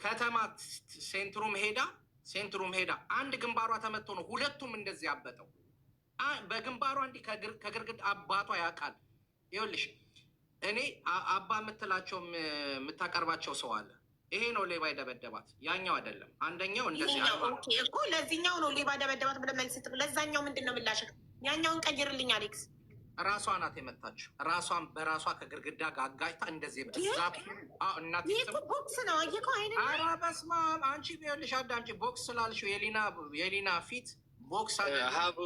ከተማ ሴንትሩም ሄዳ አንድ ግንባሯ ተመቶ ነው ሁለቱም እንደዚህ ያበጠው። በግንባሯ እንዲህ ከግርግድ አባቷ ያውቃል። ይኸውልሽ እኔ አባ የምትላቸው የምታቀርባቸው ሰው አለ። ይሄ ነው ሌባ የደበደባት፣ ያኛው አይደለም። አንደኛው እንደዚህ እኮ ለዚህኛው ነው ሌባ ደበደባት ብለህ መልስ ስጥ። ለዛኛው ምንድን ነው ምላሽህ? ያኛውን ቀይርልኝ አሌክስ። ራሷ ናት የመታችው። ራሷን በራሷ ከግርግዳ ጋር አጋጭታ እንደዚህ ቦክስ ነው አየከው አይደል? ኧረ በስመ አብ አንቺ ቢሆንልሽ አዳምጪ። ቦክስ ስላልሽው የሊና ፊት ቦክስ ሀቡ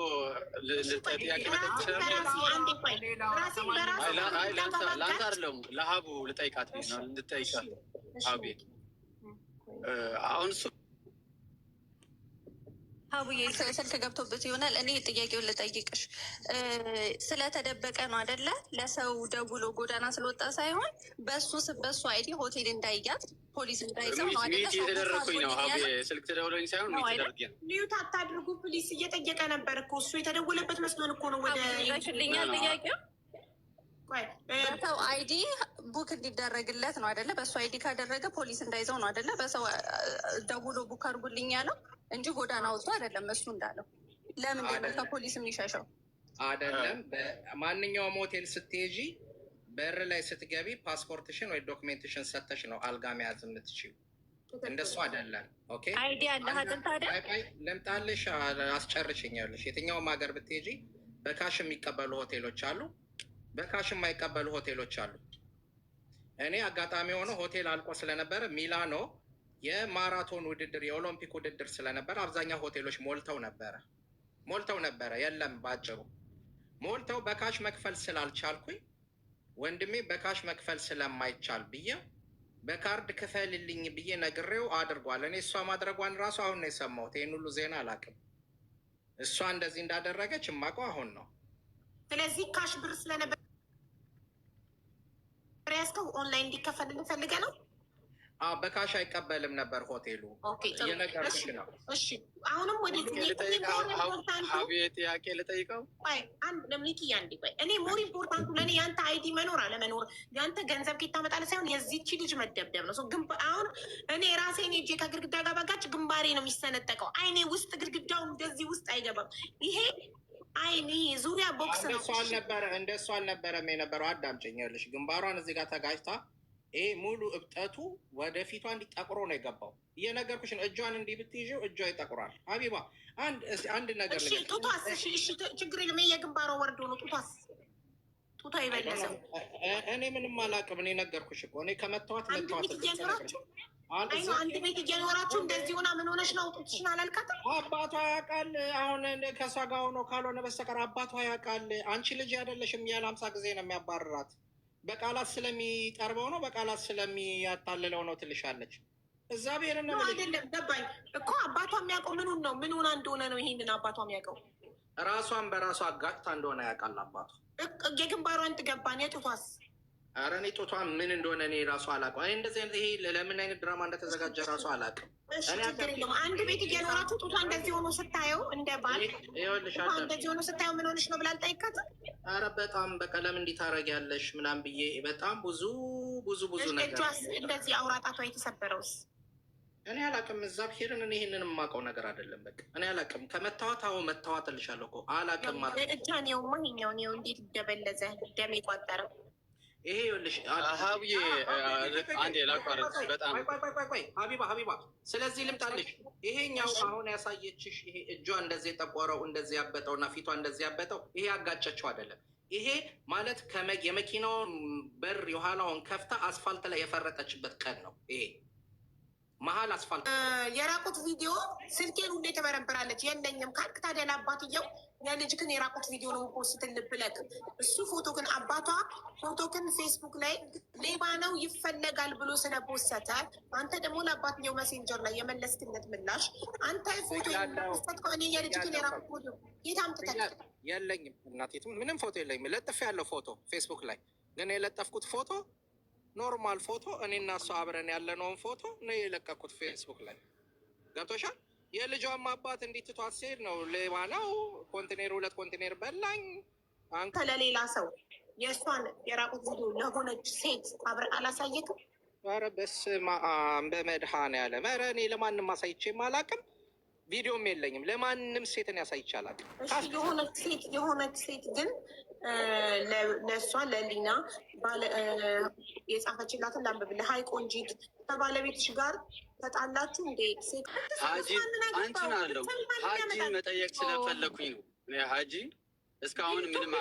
ለአንተ አይደለም ለሀቡ ልጠይቃት ልጠይቃት አቤት አሁን እሱ ሀቡዬ ስልክ ገብቶበት ይሆናል። እኔ ጥያቄውን ልጠይቅሽ ስለተደበቀ ነው አደለ? ለሰው ደውሎ ጎዳና ስለወጣ ሳይሆን በሱ አይዲ ሆቴል እንዳይያት ፖሊስ እንዳይዘው ነው አደለ? የተደረግኩኝ ነው ሀቡ ስልክ ተደውሎኝ ሳይሆን ተደርጊ ኒውት አታድርጉ ፕሊስ እየጠየቀ ነበር እኮ እሱ የተደወለበት መስሎን እኮ ነው። ወደ ሽልኛል ጥያቄው በሰው አይዲ ቡክ እንዲደረግለት ነው አደለ? በሱ አይዲ ካደረገ ፖሊስ እንዳይዘው ነው አደለ? በሰው ደውሎ ቡክ አድርጉልኝ ያለው እንጂ ጎዳና ወጥቶ አይደለም። እሱ እንዳለው ለምንድን ነው ከፖሊስ የሚሸሸው? አይደለም በማንኛውም ሆቴል ስትሄጂ በር ላይ ስትገቢ ፓስፖርትሽን ወይ ዶክሜንትሽን ሰተሽ ነው አልጋ መያዝ የምትችይው። እንደሱ አይደለም። ኦኬ አይዲ አለሀትን ታዲያ ለምጣልሽ አስጨርሽኛለሽ። የትኛውም ሀገር ብትሄጂ በካሽ የሚቀበሉ ሆቴሎች አሉ፣ በካሽ የማይቀበሉ ሆቴሎች አሉ። እኔ አጋጣሚ የሆነ ሆቴል አልቆ ስለነበረ ሚላኖ የማራቶን ውድድር የኦሎምፒክ ውድድር ስለነበረ አብዛኛው ሆቴሎች ሞልተው ነበረ። የለም ባጭሩ ሞልተው በካሽ መክፈል ስላልቻልኩኝ ወንድሜ በካሽ መክፈል ስለማይቻል ብዬ በካርድ ክፈልልኝ ብዬ ነግሬው አድርጓል። እኔ እሷ ማድረጓን ራሱ አሁን ነው የሰማሁት። ይህን ሁሉ ዜና አላውቅም። እሷ እንደዚህ እንዳደረገች የማውቀው አሁን ነው። ስለዚህ ካሽ ብር ስለነበር ያስከው ኦንላይን እንዲከፈልልን ፈልገ ነው። በካሽ አይቀበልም ነበር ሆቴሉ። እየነገርኩሽ ነው። እሺ አሁንም ወደ ጥያቄ ልጠይቀው ለምኒኪ አንዴ ቆይ። እኔ ሞር ኢምፖርታንቱ ለእኔ የአንተ አይዲ መኖር አለመኖር የአንተ ገንዘብ ኬት ታመጣለህ ሳይሆን የዚች ልጅ መደብደብ ነው። አሁን እኔ ራሴን ሄጄ ከግድግዳ ጋር ባጋጭ ግንባሬ ነው የሚሰነጠቀው። አይኔ ውስጥ ግድግዳው እንደዚህ ውስጥ አይገባም። ይሄ አይኔ ዙሪያ ቦክስ ነው። እንደሱ አልነበረም የነበረው። አዳምጪኝ። ይኸውልሽ ግንባሯን እዚህ ጋር ተጋጭታ ይሄ ሙሉ እብጠቱ ወደፊቷ እንዲጠቁሮ ነው የገባው። እየነገርኩሽ ነው። እጇን እንዲህ ብትይዥው እጇ ይጠቁራል። ሀቢባ አንድ ነገር ጡቷስ ችግር የለም። የግንባሯ ወርዶ ነው ጡቷ ይበለሰው። እኔ ምንም አላውቅም። እኔ ነገርኩሽ እኮ እኔ ከመተዋት አንድ ቤት እየኖራችሁ እንደዚህ ሆና ምን ሆነሽ ነው ጡትሽን አላልካትም? አባቷ ያውቃል። አሁን ከእሷ ጋር ሆኖ ካልሆነ በስተቀር አባቷ ያውቃል። አንቺ ልጅ አይደለሽም ያለ 50 ጊዜ ነው የሚያባርራት። በቃላት ስለሚጠርበው ነው፣ በቃላት ስለሚያታልለው ነው ትልሻለች። እዛ ብሄር ነው አይደለም። ገባኝ እኮ አባቷ የሚያውቀው ምኑን ነው ምን ሆና እንደሆነ ነው። ይሄንን አባቷ የሚያውቀው ራሷን በራሷ አጋጭታ እንደሆነ ያውቃል አባቷ። የግንባሯን ትገባን የጡቷስ? ኧረ እኔ ጡቷ ምን እንደሆነ እኔ ራሱ አላውቅም። እኔ እንደዚህ አይነት ይሄ ለምን አይነት ድራማ እንደተዘጋጀ ራሱ አላውቅም። አንድ ቤት እየኖራችሁ ጡቷ እንደዚህ ሆኖ ስታየው እንደ ባል እንደዚህ ሆኖ ስታየው ምን ሆነሽ ነው ብላ አልጠይቃትም? ኧረ በጣም በቀለም እንዲህ ታደርጊያለሽ ምናምን ብዬ በጣም ብዙ ነገር እንደዚህ አውራጣቷ የተሰበረውስ እኔ አላውቅም። እዛ ብሄርን እኔ ይሄንን የማውቀው ነገር አይደለም። በቃ እኔ አላውቅም። ከመታወት መታወት እልሻለሁ እኮ አላውቅም ማለት እጇን የውማ ይኛውን ይኸው እንዴት ደበለዘ ደም የቋጠረው ይሄ ይኸውልሽ ሀብዬ አንዴ ላቋረጥ በጣም ቆይ ሀቢባ ስለዚህ ልምጣልሽ። ይሄኛው አሁን ያሳየችሽ ይሄ እጇ እንደዚህ የጠቆረው እንደዚህ ያበጠው እና ፊቷ እንደዚህ ያበጠው ይሄ ያጋጨችው አይደለም። ይሄ ማለት የመኪናውን በር የኋላውን ከፍታ አስፋልት ላይ የፈረጠችበት ቀን ነው። ይሄ መሀል አስፋልት የራቁት ቪዲዮ ስልኬን ሁሌ ትበረብራለች። የለኝም ካልክ ታዲያ ለአባትየው የልጅ ግን የራቁት ቪዲዮ ነው ፖስት ልብለቅ እሱ ፎቶ ግን አባቷ ፎቶ ግን ፌስቡክ ላይ ሌባ ነው ይፈለጋል ብሎ ስለፖሰተ አንተ ደግሞ ለአባትየው መሴንጀር ላይ የመለስክለት ምላሽ አንተ ፎቶ ፖስተት እኔ የልጅ ግን የራቁት ፎቶ የት አምጥተህ? የለኝም እናቴ ምንም ፎቶ የለኝም። ለጥፍ ያለው ፎቶ ፌስቡክ ላይ ግን የለጠፍኩት ፎቶ ኖርማል ፎቶ እኔና እሷ አብረን ያለነውን ፎቶ ነው የለቀኩት ፌስቡክ ላይ ገብቶሻል። የልጇም አባት እንዲትቷት ሲሄድ ነው ሌባ ነው ኮንቴኔር 2 ኮንቴኔር በላኝ አንተ ለሌላ ሰው የእሷን የራቁት ቪዲዮ ለሆነች ሴት አብረን አላሳየክም? ኧረ በስመ አብ በመድኃኒዓለም። ኧረ እኔ ለማንም አሳይቼም አላውቅም፣ ቪዲዮም የለኝም። ለማንም ሴትን ያሳይቼ አላውቅም። የሆነች ሴት ግን ለእሷ ለሊና የጻፈችላትን ላንብብልህ። ሀይ ቆንጂት ከባለቤትሽ ጋር ተጣላችሁ እንዴ? ሴት አንቺን አለው ሀጂን መጠየቅ ስለፈለኩኝ ነው። ሀጂ እስካሁን ምንም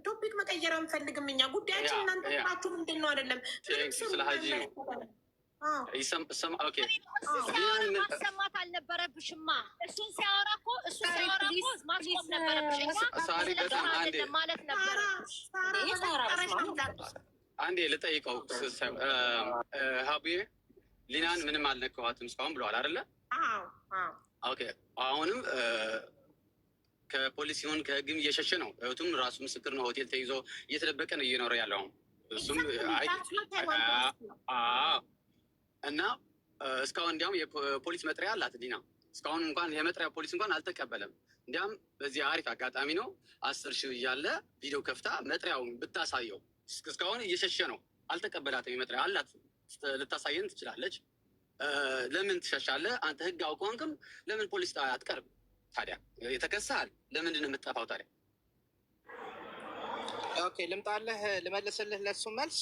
ቶፒክ መቀየር አንፈልግም እኛ። ጉዳያችን እናንተ ናችሁ። ምንድን ነው አይደለም ስለ ሀጂ ነው። ማሰማት አልነበረብሽማ። እሱን ሲያወራ እኮ ማስቆም ነበረብሽ ማለት ነበረብሽ። አንዴ ልጠይቀው። ሀቡዬ ሊናን ምንም አልነካኋትም እስካሁን ብለዋል አይደለ? ኦኬ። አሁንም ከፖሊስ ሲሆን ከህግም እየሸሸ ነው። እህቱም ራሱ ምስክር ነው። ሆቴል ተይዞ እየተደበቀ ነው እየኖረ ያለው። እሱም እና እስካሁን እንዲያውም የፖሊስ መጥሪያ አላት ሊና። እስካሁን እንኳን የመጥሪያ ፖሊስ እንኳን አልተቀበለም። እንዲያውም በዚህ አሪፍ አጋጣሚ ነው 10 ሺህ እያለ ቪዲዮ ከፍታ መጥሪያውን ብታሳየው። እስካሁን እየሸሸ ነው፣ አልተቀበላትም። የመጥሪያ አላት፣ ልታሳየን ትችላለች። ለምን ትሸሻለህ አንተ? ህግ አውቀንክም ለምን ፖሊስ አትቀርብ ታዲያ? የተከሳል ለምንድን ነው የምትጠፋው ታዲያ? ኦኬ ልምጣለህ፣ ልመልስልህ ለሱ መልስ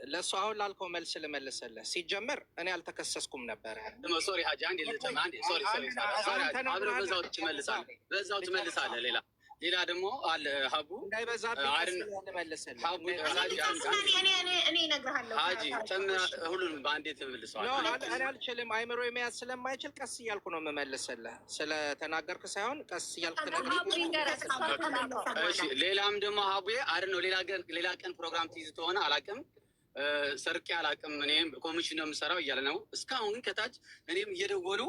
ለእሱ አሁን ላልከው መልስ ልመልስልህ። ሲጀምር እኔ አልተከሰስኩም ነበረ። ሶሪ ሀጂ አንዴ አብረን በዛው ትመልሳለህ። ሌላ ደግሞ አለ ሀቡ እንዳይበዛብኝ ልመልስልህ። እኔ እነግርሃለሁ ሀጂ ሁሉንም በአንዴ ትመልሰዋል። እኔ አልችልም፣ አይምሮ የመያዝ ስለማይችል ቀስ እያልኩ ነው የምመልስልህ። ስለተናገርክ ሳይሆን ቀስ እያልኩ ሌላም ደግሞ ሀቡዬ አይደል ነው ሌላ ቀን ፕሮግራም ትይዝ ተሆነ አላውቅም፣ ሰርቄ አላውቅም፣ እኔም ኮሚሽን ነው የምሰራው እያለ ነው። እስካሁን ግን ከታች እኔም እየደወሉ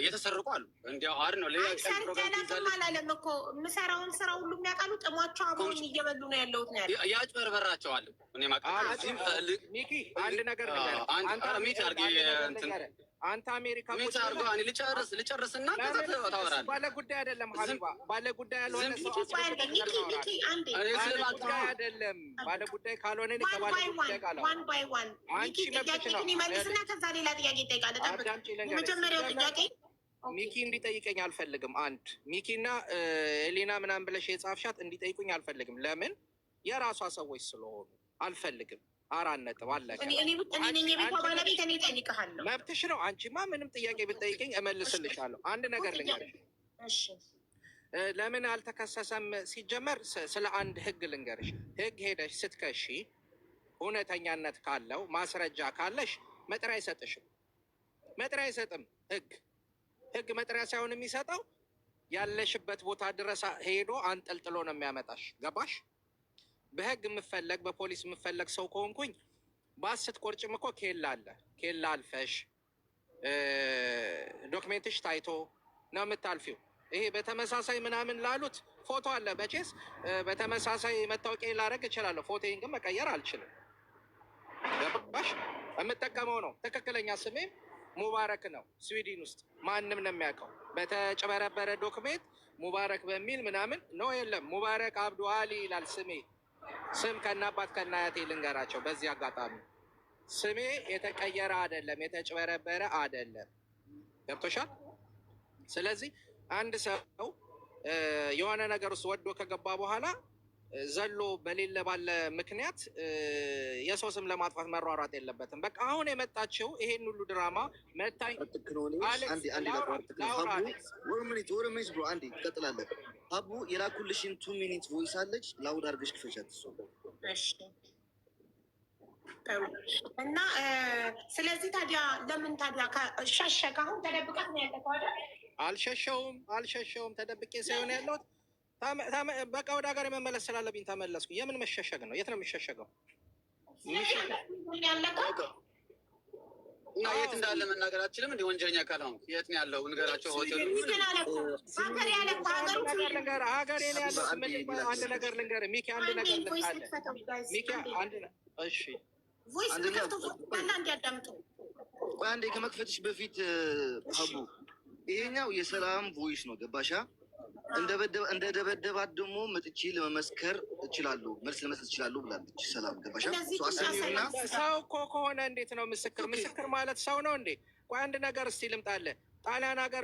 የተሰርቁ አሉ። እንዲያው አይደል ነው ሌላ ቀን ፕሮግራም ትይዛለህ አላለም እኮ የምሰራውን ስራ ሁሉ የሚያውቃሉ። ጥሟቸው አሁን እየበሉ ነው ያለሁት ነው ያለው። ያጭበርበራቸዋል። እኔ ሚኪ አንድ ነገር አንተ አሜሪካ ልጨርስና ታወራለህ። ባለ ጉዳይ አይደለም ሀቢባ፣ ባለ ጉዳይ ያልሆነ ሰው አይደለም። ባለ ጉዳይ ካልሆነ ከባለ ጉዳይ ጋር አንቺ መብትሽ ነው። መልስና ከዛ ሌላ ጥያቄ ይጠይቃል። የመጀመሪያው ጥያቄ ሚኪ እንዲጠይቀኝ አልፈልግም። አንድ ሚኪና ኤሌና ምናምን ብለሽ የጻፍሻት እንዲጠይቁኝ አልፈልግም። ለምን? የራሷ ሰዎች ስለሆኑ አልፈልግም። 4 ነጥብ አለቀ። መብትሽ ነው። አንቺማ ምንም ጥያቄ ብትጠይቀኝ እመልስልሻለሁ። አንድ ነገር ልንገርሽ። ለምን አልተከሰሰም? ሲጀመር ስለ አንድ ህግ ልንገርሽ። ህግ ሄደሽ ስትከሺ እውነተኛነት ካለው ማስረጃ ካለሽ መጥሪያ አይሰጥሽም። መጥሪያ አይሰጥም ህግ መጥሪያ ሳይሆን የሚሰጠው ያለሽበት ቦታ ድረስ ሄዶ አንጠልጥሎ ነው የሚያመጣሽ። ገባሽ? በህግ የምፈለግ በፖሊስ የምፈለግ ሰው ከሆንኩኝ ባስት ቆርጭም እኮ ኬላ አለ። ኬላ አልፈሽ ዶክሜንትሽ ታይቶ ነው የምታልፊው። ይሄ በተመሳሳይ ምናምን ላሉት ፎቶ አለ። በቼስ በተመሳሳይ መታወቂያ ላደርግ እችላለሁ። ፎቶዬን ግን መቀየር አልችልም። ገባሽ? የምጠቀመው ነው ትክክለኛ ስሜም ሙባረክ ነው። ስዊድን ውስጥ ማንም ነው የሚያውቀው። በተጨበረበረ ዶክሜንት ሙባረክ በሚል ምናምን ነው የለም። ሙባረክ አብዱ አሊ ይላል ስሜ። ስም ከናባት ከናያቴ ልንገራቸው። በዚህ አጋጣሚ ስሜ የተቀየረ አይደለም፣ የተጭበረበረ አይደለም። ገብቶሻል? ስለዚህ አንድ ሰው የሆነ ነገር ውስጥ ወዶ ከገባ በኋላ ዘሎ በሌለ ባለ ምክንያት የሰው ስም ለማጥፋት መሯሯጥ የለበትም። በቃ አሁን የመጣችው ይሄን ሁሉ ድራማ መታኝ። ትቀጥላለህ። ሀቡ የላኩልሽን 2 ሚኒት ቮይስ አለች፣ ላውድ አድርገሽ ክፈሻት። እና ስለዚህ ታዲያ ለምን ታዲያ ሸሸግ? አሁን ተደብቀት ነው ያለከው አይደል? አልሸሸውም። ተደብቄ ሳይሆን ያለሁት በቃ ወደ ሀገር የመመለስ ስላለብኝ ተመለስኩ። የምን መሸሸግ ነው? የት ነው የሚሸሸገው? እና የት እንዳለ መናገር አትችልም? እንደ ወንጀለኛ ካልሆንክ የት ነው ያለው? ንገራቸው። ሆቴሉ አንድ ነገር ልንገርህ ሚኪ፣ አንድ ነገር ሚኪ፣ እሺ አንዴ ከመክፈትሽ በፊት ሀቡ፣ ይሄኛው የሰላም ቮይስ ነው። ገባሻ? እንደ ደበደባት ደግሞ መጥቼ ለመመስከር እችላለሁ፣ መልስ ለመስጠት እችላለሁ ብላለች። ሰላም ገባሽ? ሰው እኮ ከሆነ እንዴት ነው ምስክር? ምስክር ማለት ሰው ነው እንዴ? ቆይ አንድ ነገር እስቲ ልምጣለ። ጣሊያን ሀገር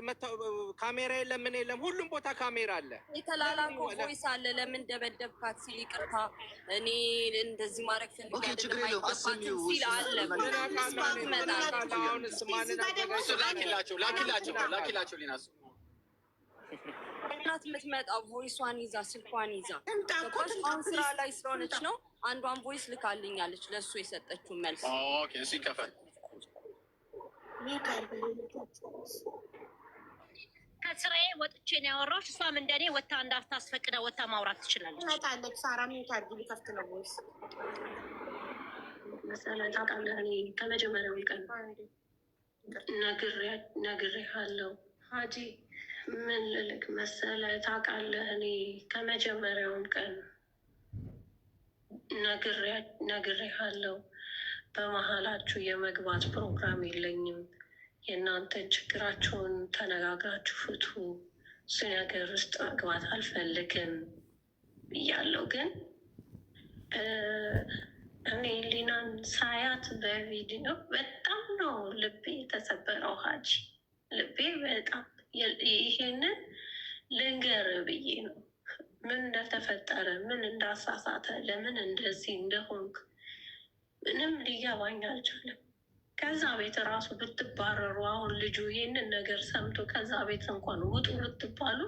ካሜራ የለም ምን የለም፣ ሁሉም ቦታ ካሜራ አለ። የተላላኮ ቮይስ አለ። ለምን ደበደብካት ሲል ይቅርታ እኔ እንደዚህ ማድረግ ፈልጋለሁ ሲል አለ። ላኪላቸው ሊናሱ እናት የምትመጣው ቮይሷን ይዛ ስልኳን ይዛ አሁን ስራ ላይ ስለሆነች ነው። አንዷን ቮይስ ልካልኛለች ለእሱ የሰጠችውን መልስ። እሱ ይከፈል። ከስራዬ ወጥቼ ነው ያወራሁሽ። እሷም እንደኔ ወታ እንዳታስፈቅደ ወታ ማውራት ትችላለች። ትመጣለች። ሳራ ሚታርጊ ሊከፍት ነው ወይስ መሰለህ? ታውቃለህ እኔ ከመጀመሪያው ቀን ነግሬሃለሁ ሀጂ። ምን ልልክ መሰለህ? ታውቃለህ እኔ ከመጀመሪያውም ቀን ነግሬሃለሁ። በመሀላችሁ የመግባት ፕሮግራም የለኝም። የእናንተን ችግራችሁን ተነጋግራችሁ ፍቱ። እሱ ነገር ውስጥ መግባት አልፈልግም ብያለሁ። ግን እኔ ሊናን ሳያት በቪዲዮ በጣም ነው ልቤ የተሰበረው ሀጂ። ልቤ በጣም ይሄንን ልንገር ብዬ ነው። ምን እንደተፈጠረ፣ ምን እንዳሳሳተ፣ ለምን እንደዚህ እንደሆንክ ምንም ሊገባኝ አልቻለም። ከዛ ቤት እራሱ ብትባረሩ፣ አሁን ልጁ ይህንን ነገር ሰምቶ ከዛ ቤት እንኳን ውጡ ብትባሉ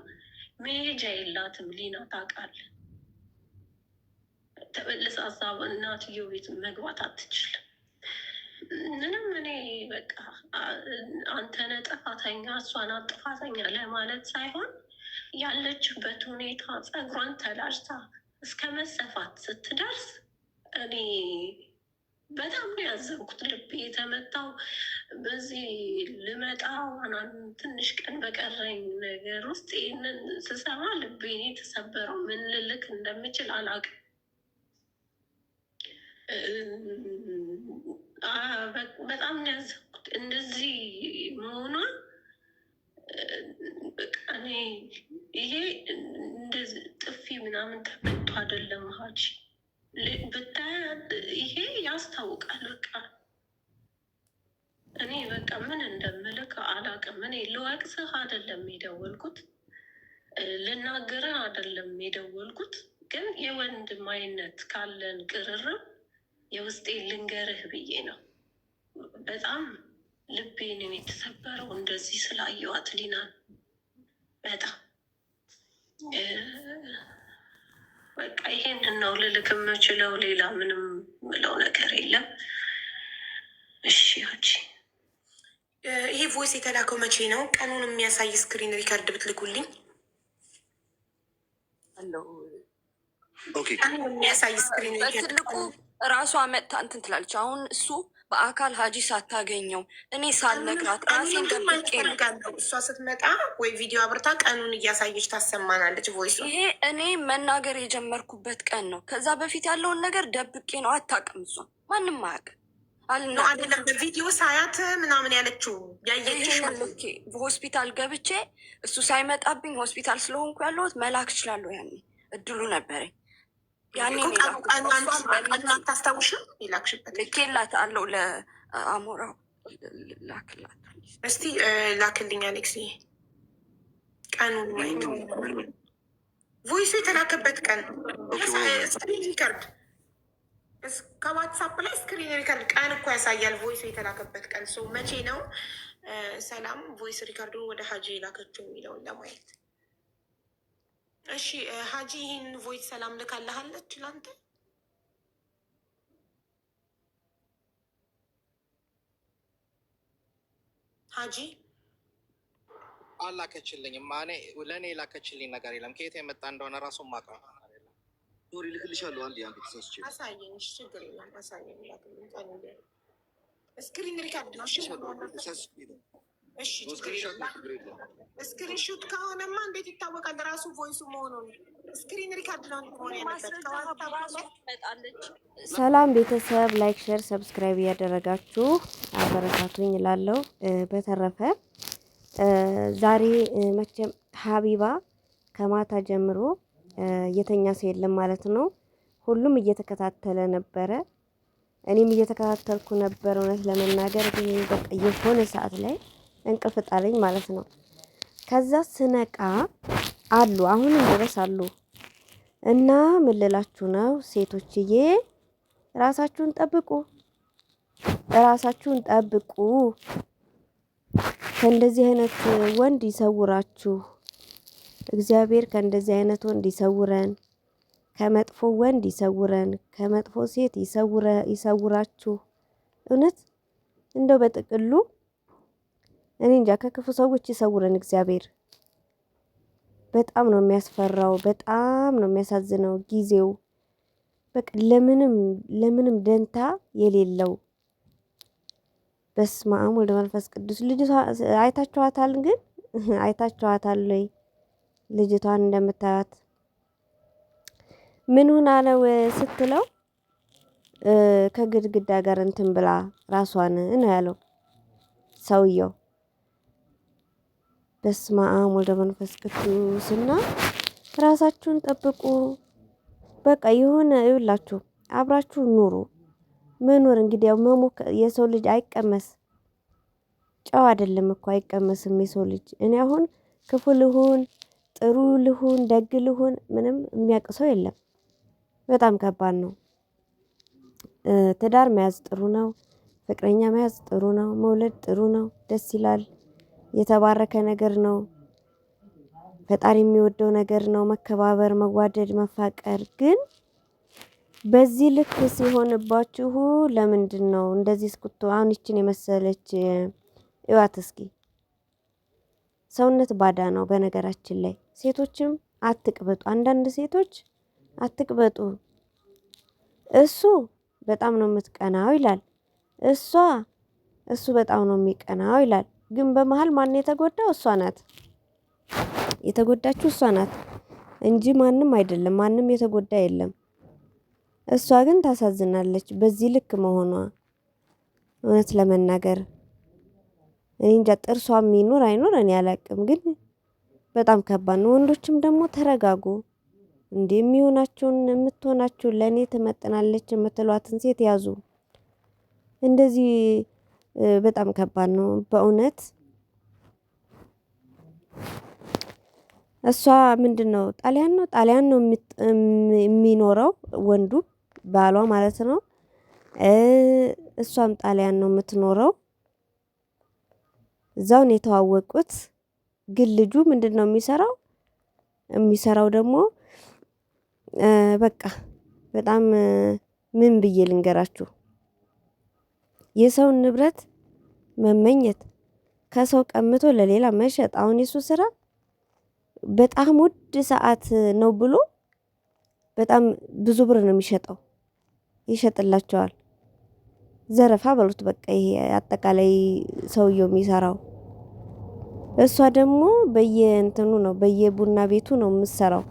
መሄጃ የላትም ሊና ታውቃለህ። ተመልሳ እዛ እናትየው ቤት መግባት አትችልም። ምንም እኔ በቃ አንተነ ጥፋተኛ እሷን ጥፋተኛ ለማለት ሳይሆን ያለችበት ሁኔታ ፀጉሯን ተላጭታ እስከ መሰፋት ስትደርስ እኔ በጣም ነው ያዘንኩት። ልቤ የተመታው በዚህ ልመጣ ዋናን ትንሽ ቀን በቀረኝ ነገር ውስጥ ይህንን ስሰማ ልቤን የተሰበረው ምን ልልክ እንደምችል አላውቅም። በጣም ነው ያዘንኩት እንደዚህ መሆኗን። በቃ እኔ ይሄ እንደዚህ ጥፊ ምናምን ተመቶ አይደለም ሀጂ ብታይ ይሄ ያስታውቃል። በቃ እኔ በቃ ምን እንደምልክ አላውቅም። እኔ ልወቅስህ አይደለም የደወልኩት፣ ልናገርህ አይደለም የደወልኩት። ግን የወንድማዊነት ካለን ቅርርብ የውስጤ ልንገርህ ብዬ ነው። በጣም ልቤን የተሰበረው እንደዚህ ስላየዋት ሊናን በጣም በቃ ይሄንን ነው ልልክ የምችለው። ሌላ ምንም ምለው ነገር የለም። እሺ ሀጂ፣ ይሄ ቮይስ የተላከው መቼ ነው? ቀኑን የሚያሳይ ስክሪን ሪከርድ ብትልኩልኝ። ቀኑን የሚያሳይ ስክሪን በትልቁ ራሷ መጥታ እንትን ትላለች። አሁን እሱ በአካል ሀጂ ሳታገኘው እኔ ሳልነግራት ራሴን ደብቄ ነው። እሷ ስትመጣ ወይ ቪዲዮ አብርታ ቀኑን እያሳየች ታሰማናለች። ቮይስ ይሄ እኔ መናገር የጀመርኩበት ቀን ነው። ከዛ በፊት ያለውን ነገር ደብቄ ነው። አታውቅም፣ እሷ ማንም አያውቅም። አይደለም በቪዲዮ ሳያት ምናምን ያለችው ያየችሽ ልኬ በሆስፒታል ገብቼ እሱ ሳይመጣብኝ ሆስፒታል ስለሆንኩ ያለሁት መላክ እችላለሁ። ያኔ እድሉ ነበረኝ። ያኔ አታስታውሽም? ይላክሽበት ልኬላት አለው ለአሞራው ላክላት። እስቲ ላክልኝ አሌክስ። ቀኑ ቮይሱ የተላከበት ቀን ስክሪን ሪከርድ ከዋትሳፕ ላይ ስክሪን ሪከርድ ቀን እኮ ያሳያል። ቮይሱ የተላከበት ቀን ሰው መቼ ነው? ሰላም ቮይስ ሪከርዱን ወደ ሀጂ የላከችው የሚለውን ለማየት እሺ። ሀጂ ይህን ቮይስ ሰላም ልካለሃለች ላንተ? ሀጂ አላከችልኝም። እኔ ለእኔ የላከችልኝ ነገር የለም። ከየት የመጣ እንደሆነ ራሱ ማውቀው ሶሪ ልክልሻለሁ። አንድ ተሳስቼ አሳየኝ። ችግር የለም አሳየኝ። ስክሪን ሪከርድ ነው። እሺ ስክሪንሹት ከሆነማ እንዴት ይታወቃል? ራሱ ቮይሱ መሆኑን ስክሪን ሪከርድ ነው ከሆነ ሰላም ቤተሰብ፣ ላይክ ሼር ሰብስክራይብ እያደረጋችሁ አበረታቱኝ እላለሁ። በተረፈ ዛሬ መቼም ሀቢባ ከማታ ጀምሮ የተኛ ሰው የለም ማለት ነው። ሁሉም እየተከታተለ ነበረ። እኔም እየተከታተልኩ ነበር። እውነት ለመናገር ግን በቃ የሆነ ሰዓት ላይ እንቅልፍ ጣለኝ ማለት ነው። ከዛ ስነቃ አሉ አሁንም ድረስ አሉ። እና ምን ልላችሁ ነው ሴቶችዬ፣ ራሳችሁን ጠብቁ፣ ራሳችሁን ጠብቁ። ከእንደዚህ አይነት ወንድ ይሰውራችሁ እግዚአብሔር። ከእንደዚህ አይነት ወንድ ይሰውረን፣ ከመጥፎ ወንድ ይሰውረን፣ ከመጥፎ ሴት ይሰውራችሁ። እውነት እንደው በጥቅሉ እኔ እንጃ፣ ከክፉ ሰዎች ይሰውረን እግዚአብሔር። በጣም ነው የሚያስፈራው፣ በጣም ነው የሚያሳዝነው ጊዜው። በቃ ለምንም ደንታ የሌለው። በስመ አብ ወወልድ ወመንፈስ ቅዱስ። ልጅቷ አይታችኋታል? ግን አይታችኋታል ወይ? ልጅቷን እንደምታያት ምን ሆና ነው ስትለው ከግድግዳ ጋር እንትን ብላ ራሷን ነው ያለው ሰውየው። በስመ አብ ወወልድ ወመንፈስ ቅዱስ። እና ራሳችሁን ጠብቁ። በቃ የሆነ ይውላችሁ አብራችሁ ኑሩ። መኖር እንግዲህ ያው የሰው ልጅ አይቀመስ፣ ጨው አይደለም እኮ አይቀመስም የሰው ልጅ። እኔ አሁን ክፉ ልሁን ጥሩ ልሁን ደግ ልሁን ምንም የሚያውቅ ሰው የለም። በጣም ከባድ ነው። ትዳር መያዝ ጥሩ ነው። ፍቅረኛ መያዝ ጥሩ ነው። መውለድ ጥሩ ነው። ደስ ይላል። የተባረከ ነገር ነው። ፈጣሪ የሚወደው ነገር ነው። መከባበር፣ መዋደድ፣ መፋቀር። ግን በዚህ ልክ ሲሆንባችሁ ለምንድን ነው እንደዚህ እስኩቶ? አሁን ይችን የመሰለች እዋት እስኪ። ሰውነት ባዳ ነው። በነገራችን ላይ ሴቶችም አትቅበጡ። አንዳንድ ሴቶች አትቅበጡ። እሱ በጣም ነው የምትቀናው ይላል፣ እሱ በጣም ነው የሚቀናው ይላል። ግን በመሃል ማን የተጎዳው? እሷ ናት የተጎዳችው፣ እሷ ናት እንጂ ማንም አይደለም። ማንም የተጎዳ የለም። እሷ ግን ታሳዝናለች በዚህ ልክ መሆኗ። እውነት ለመናገር እኔ እንጃ ጥርሷ የሚኖር አይኖር እኔ አላቅም፣ ግን በጣም ከባድ ነው። ወንዶችም ደግሞ ተረጋጉ። እንዴ የምትሆናችሁን ለእኔ ትመጥናለች የምትሏትን ሴት ያዙ። እንደዚህ በጣም ከባድ ነው በእውነት። እሷ ምንድነው ጣሊያን ነው የሚኖረው ወንዱ ባሏ ማለት ነው። እሷም ጣሊያን ነው የምትኖረው። እዛው ነው የተዋወቁት። ግን ልጁ ምንድነው የሚሰራው ደግሞ በቃ በጣም ምን ብዬ ልንገራችሁ፣ የሰውን ንብረት መመኘት፣ ከሰው ቀምቶ ለሌላ መሸጥ። አሁን የሱ ስራ በጣም ውድ ሰዓት ነው ብሎ በጣም ብዙ ብር ነው የሚሸጠው፣ ይሸጥላቸዋል። ዘረፋ በሉት በቃ። ይሄ አጠቃላይ ሰውየው የሚሰራው። እሷ ደግሞ በየእንትኑ ነው በየቡና ቤቱ ነው የምትሰራው።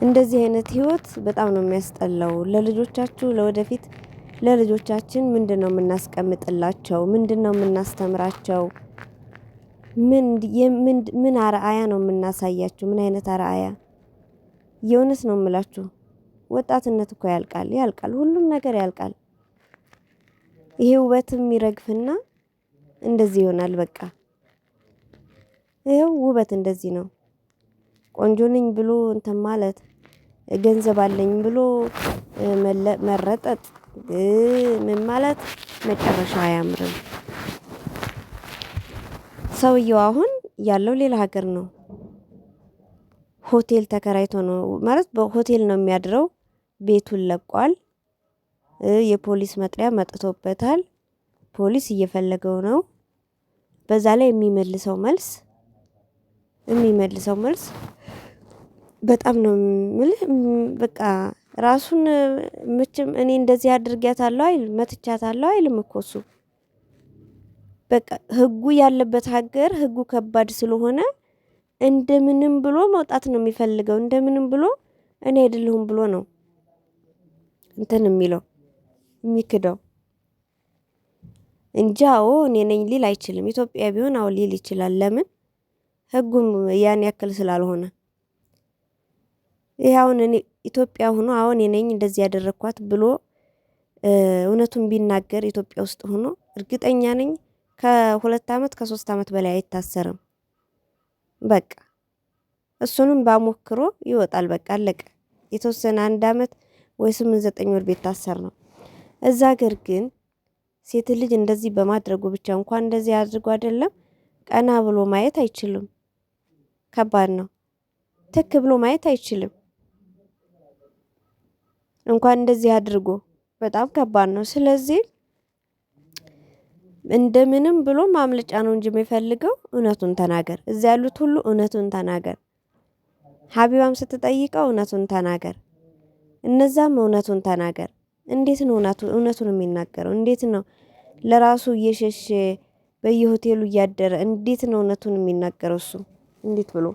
እንደዚህ አይነት ህይወት በጣም ነው የሚያስጠላው። ለልጆቻችሁ ለወደፊት ለልጆቻችን ምንድነው የምናስቀምጥላቸው? ምንድነው የምናስተምራቸው? ምን አርአያ ነው የምናሳያቸው? ምን አይነት አርአያ? የእውነት ነው የምላችሁ። ወጣትነት እኮ ያልቃል፣ ሁሉም ነገር ያልቃል። ይሄ ውበትም ይረግፍና እንደዚህ ይሆናል። በቃ ይሄው ውበት እንደዚህ ነው። ቆንጆ ነኝ ብሎ እንትን ማለት፣ ገንዘብ አለኝ ብሎ መረጠጥ፣ ምን ማለት መጨረሻ አያምርም። ሰውየው አሁን ያለው ሌላ ሀገር ነው። ሆቴል ተከራይቶ ነው ማለት በሆቴል ነው የሚያድረው። ቤቱን ለቋል። የፖሊስ መጥሪያ መጥቶበታል። ፖሊስ እየፈለገው ነው። በዛ ላይ የሚመልሰው መልስ በጣም ነው ምልህ። በቃ ራሱን ምችም እኔ እንደዚህ አድርጊያታለሁ አይል፣ መትቻታለሁ አይልም እኮ እሱ። በቃ ህጉ ያለበት ሀገር ህጉ ከባድ ስለሆነ እንደምንም ብሎ መውጣት ነው የሚፈልገው። እንደምንም ብሎ እኔ አይደለሁም ብሎ ነው እንትን የሚክደው እንጂ አዎ እኔ ነኝ ሊል አይችልም። ኢትዮጵያ ቢሆን አዎ ሊል ይችላል። ለምን ህጉም ያን ያክል ስላልሆነ ይሄ አሁን እኔ ኢትዮጵያ ሆኖ አሁን እኔ ነኝ እንደዚህ ያደረኳት ብሎ እውነቱን ቢናገር ኢትዮጵያ ውስጥ ሆኖ እርግጠኛ ነኝ ከ2 አመት ከ3 አመት በላይ አይታሰርም። በቃ እሱንም ባሞክሮ ይወጣል። በቃ አለቀ። የተወሰነ 1 አመት ወይ 8-9 ወር ቢታሰር ነው። እዛ ሀገር ግን ሴት ልጅ እንደዚህ በማድረጉ ብቻ እንኳን እንደዚህ አድርጎ አይደለም ቀና ብሎ ማየት አይችልም። ከባድ ነው። ትክ ብሎ ማየት አይችልም። እንኳን እንደዚህ አድርጎ በጣም ከባድ ነው። ስለዚህ እንደምንም ብሎ ማምለጫ ነው እንጂ የሚፈልገው እውነቱን ተናገር። እዚያ ያሉት ሁሉ እውነቱን ተናገር። ሀቢባም ስትጠይቀው እውነቱን ተናገር። እነዛም እውነቱን ተናገር። እንዴት ነው እውነቱን የሚናገረው? እንዴት ነው ለራሱ እየሸሸ በየሆቴሉ እያደረ እንዴት ነው እውነቱን የሚናገረው? እሱ እንዴት ብሎ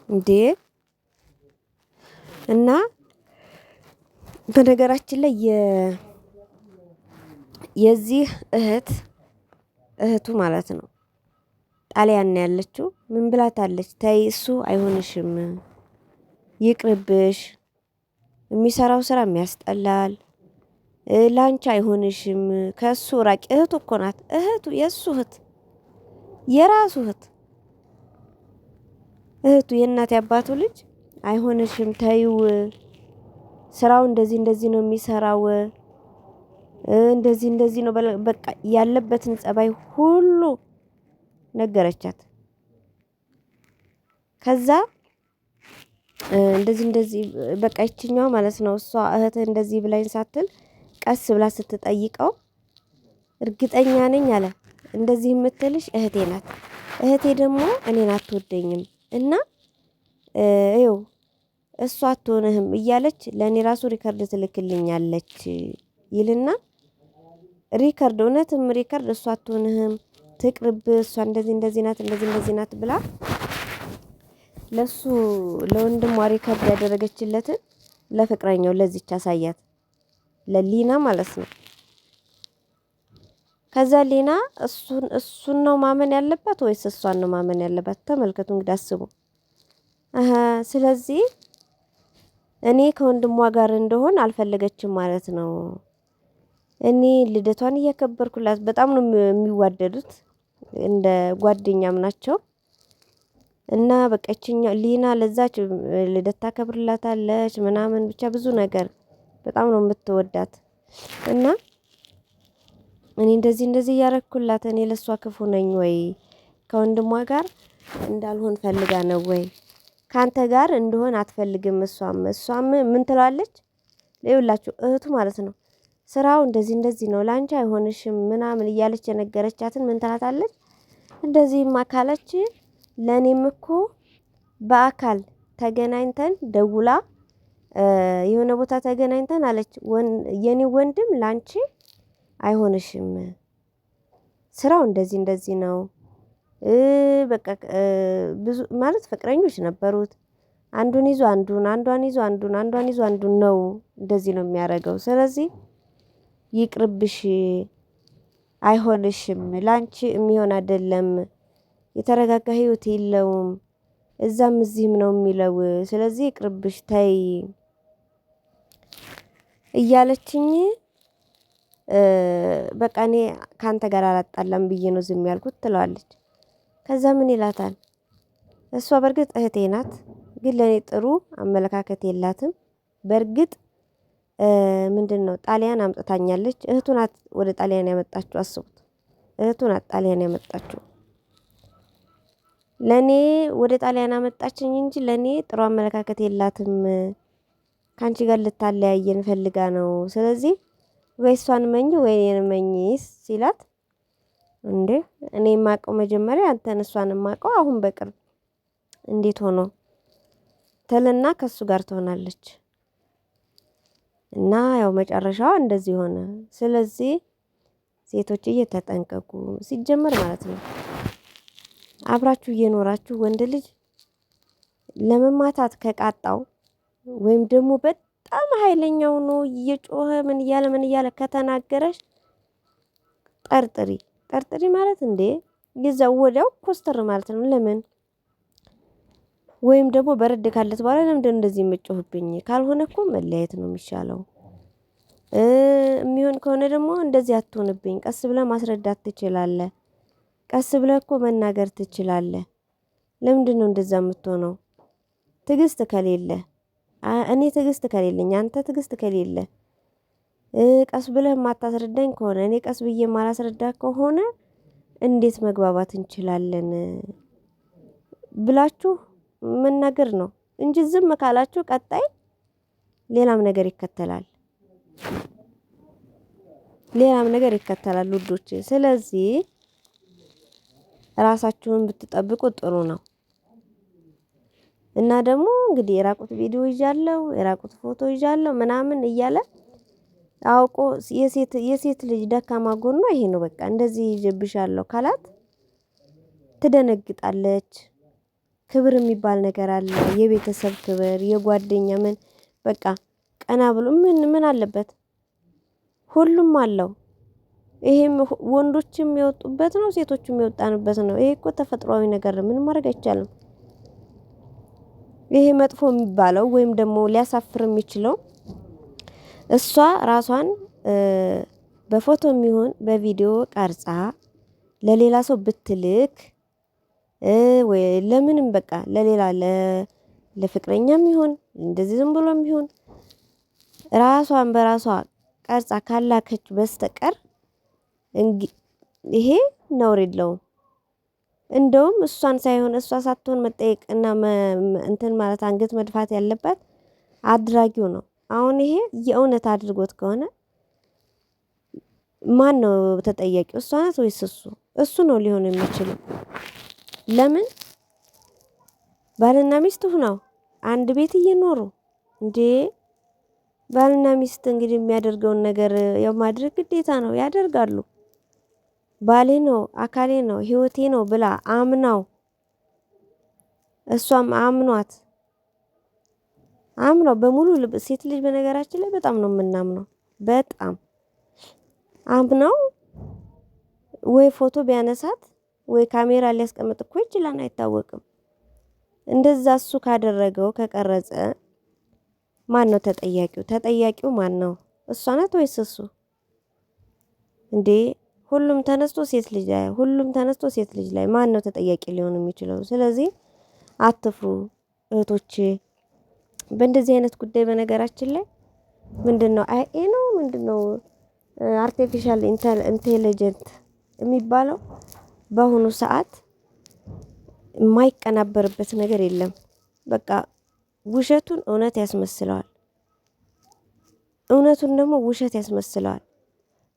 እንዴ? እና በነገራችን ላይ የዚህ እህቱ ማለት ነው ጣሊያን ያለችው ምን ብላታለች? ተይ እሱ አይሆንሽም፣ ይቅርብሽ፣ የሚሰራው ስራ የሚያስጠላል፣ ላንቺ አይሆንሽም፣ ከሱ ራቂ። እህቱ እኮ ናት። እህቱ የሱ የራሱ እህቱ የእናት ያባቱ ልጅ አይሆንሽም፣ ተይው፣ ስራው እንደዚህ ነው የሚሰራው፣ እንደዚህ ነው፣ በቃ ያለበትን ጸባይ ሁሉ ነገረቻት። ከዛ እንደዚህ በቃ ይችኛው ማለት ነው እሷ እህት እንደዚህ ብላኝ ሳትል ቀስ ብላ ስትጠይቀው እርግጠኛ ነኝ አለ እንደዚህ የምትልሽ እህቴ ናት። እህቴ ደግሞ እኔን አትወደኝም እና ይኸው እሷ አትሆንህም እያለች ለእኔ ራሱ ሪከርድ ትልክልኛለች ይልና ሪከርድ እውነትም ሪከርድ እሷ አትሆንህም፣ ትቅርብ፣ እሷ እንደዚህ ናት ብላ ለሱ ለወንድሟ ሪከርድ ያደረገችለትን ለፍቅረኛው ለዚች አሳያት፣ ለሊና ማለት ነው። ከዛ ሊና እሱን ነው ማመን ያለባት ወይስ እሷን ነው ማመን ያለባት? ተመልከቱ እንግዲህ አስቡ። ስለዚህ እኔ ከወንድሟ ጋር እንደሆን አልፈለገችም ማለት ነው። እኔ ልደቷን እያከበርኩላት በጣም ነው የሚዋደዱት፣ እንደ ጓደኛም ናቸው። እና በቃችኛው ሊና ለዛች ልደት ታከብርላታለች ምናምን ብቻ ብዙ ነገር በጣም ነው የምትወዳት። እና እኔ እንደዚህ እያረኩላት እኔ ለሷ ክፉ ነኝ ወይ? ከወንድሟ ጋር እንዳልሆን ፈልጋ ነው ወይ? ካንተ ጋር እንደሆን አትፈልግም። እሷም ምን ትላለች? ለይውላችሁ እህቱ ማለት ነው ስራው እንደዚህ ነው ላንቺ አይሆንሽም ምናምን እያለች የነገረቻትን ምን ትላታለች? እንደዚህማ ካለች ለኔም እኮ በአካል ተገናኝተን ደውላ የሆነ ቦታ ተገናኝተን አለች የኔ ወንድም ላንቺ አይሆንሽም፣ ስራው እንደዚህ ነው። በቃ ብዙ ማለት ፍቅረኞች ነበሩት። አንዱን ይዞ አንዷን ይዞ አንዱን ነው እንደዚህ ነው የሚያደርገው። ስለዚህ ይቅርብሽ፣ አይሆንሽም፣ ላንቺ የሚሆን አይደለም፣ የተረጋጋ ህይወት የለውም፣ እዛም እዚህም ነው የሚለው። ስለዚህ ይቅርብሽ፣ ተይ እያለችኝ በቃ እኔ ካንተ ጋር አላጣላም ብዬ ነው ዝም ያልኩት ትለዋለች። ከዛ ምን ይላታል? እሷ በርግጥ እህቴ ናት፣ ግን ለኔ ጥሩ አመለካከት የላትም። በርግጥ ምንድነው ጣሊያን አምጥታኛለች። እህቱ ናት ወደ ጣሊያን ያመጣችው። አስቡት፣ እህቱ ናት ጣሊያን ያመጣችው። ለኔ ወደ ጣሊያን አመጣችኝ እንጂ ለኔ ጥሩ አመለካከት የላትም። ካንቺ ጋር ልታለያየን ፈልጋ ነው። ስለዚህ ወይ እሷን መኝ ወይ እኔን መኝ ሲላት፣ እንዴ እኔ የማውቀው መጀመሪያ አንተን እሷን የማውቀው አሁን በቅርብ እንዴት ሆኖ ተለና ከሱ ጋር ትሆናለች። እና ያው መጨረሻዋ እንደዚህ ሆነ። ስለዚህ ሴቶች እየተጠንቀቁ ሲጀመር ማለት ነው አብራችሁ እየኖራችሁ ወንድ ልጅ ለመማታት ከቃጣው ወይም ደግሞ በጣም ኃይለኛው ነው እየጮኸ ምን እያለ ከተናገረሽ ጠርጥሪ ማለት እንዴ ይዘው ወዲያው ኮስተር ማለት ነው። ለምን ወይም ደግሞ በረድ ካለት በኋላ ለምንድን እንደዚህ የምጮህብኝ? ካልሆነ እኮ መለያየት ነው የሚሻለው። የሚሆን ከሆነ ደግሞ እንደዚህ አትሆንብኝ፣ ቀስ ብለህ ማስረዳት ትችላለህ። ቀስ ብለህ እኮ መናገር ትችላለህ። ለምንድን ነው እንደዛ የምትሆነው? ትዕግስት ከሌለ እኔ ትዕግስት ከሌለኝ አንተ ትዕግስት ከሌለ ቀስ ብለህ የማታስረዳኝ ከሆነ እኔ ቀስ ብዬ የማላስረዳ ከሆነ እንዴት መግባባት እንችላለን ብላችሁ መናገር ነው እንጂ ዝም ካላችሁ ቀጣይ ሌላም ነገር ይከተላል። ውዶች። ስለዚህ ራሳችሁን ብትጠብቁ ጥሩ ነው። እና ደግሞ እንግዲህ የራቁት ቪዲዮ ይዣለሁ፣ የራቁት ፎቶ ይዣለሁ ምናምን እያለ አውቆ የሴት ልጅ ደካማ ጎኗ ይሄ ነው። በቃ እንደዚህ ይዤብሻለሁ ካላት ትደነግጣለች። ክብር የሚባል ነገር አለ። የቤተሰብ ክብር፣ የጓደኛ ምን በቃ ቀና ብሎ ምን አለበት? ሁሉም አለው። ይሄም ወንዶችም የሚወጡበት ነው፣ ሴቶችም የሚወጣንበት ነው። ይሄ እኮ ተፈጥሯዊ ነገር ነው። ምንም ማድረግ አይቻልም። ይሄ መጥፎ የሚባለው ወይም ደግሞ ሊያሳፍር የሚችለው እሷ ራሷን በፎቶ የሚሆን በቪዲዮ ቀርጻ ለሌላ ሰው ብትልክ ወይ ለምንም በቃ ለሌላ ለፍቅረኛም ይሁን እንደዚህ ዝም ብሎም ይሁን ራሷን በራሷ ቀርጻ ካላከች በስተቀር ይሄ ነውር የለውም። እንደውም እሷን ሳይሆን እሷ ሳትሆን መጠየቅ እና እንትን ማለት አንገት መድፋት ያለባት አድራጊው ነው። አሁን ይሄ የእውነት አድርጎት ከሆነ ማን ነው ተጠያቂው? እሷ ናት ወይስ እሱ? እሱ ነው ሊሆን የሚችለው። ለምን ባልና ሚስት ሆነው አንድ ቤት እየኖሩ እንዴ? ባልና ሚስት እንግዲህ የሚያደርገውን ነገር ያው ማድረግ ግዴታ ነው፣ ያደርጋሉ። ባሌ ነው፣ አካሌ ነው፣ ህይወቴ ነው ብላ አምናው እሷም አምኗው በሙሉ ልብ። ሴት ልጅ በነገራችን ላይ በጣም ነው የምናምነው። በጣም አምናው ወይ ፎቶ ቢያነሳት ወይ ካሜራ ሊያስቀምጥ እኮ ይችላል፣ አይታወቅም። እንደዛ እሱ ካደረገው ከቀረጸ ማን ነው ተጠያቂው? ተጠያቂው ማን ነው? እሷ ናት ወይስ እሱ? እንዴ ሁሉም ተነስቶ ሴት ልጅ ላይ ማን ነው ተጠያቂ ሊሆን የሚችለው? ስለዚህ አትፍሩ እህቶቼ በእንደዚህ አይነት ጉዳይ። በነገራችን ላይ ምንድነው አይኤ ነው ምንድነው አርቲፊሻል ኢንቴሊጀንት የሚባለው በአሁኑ ሰዓት የማይቀናበርበት ነገር የለም። በቃ ውሸቱን እውነት ያስመስለዋል፣ እውነቱን ደግሞ ውሸት ያስመስለዋል።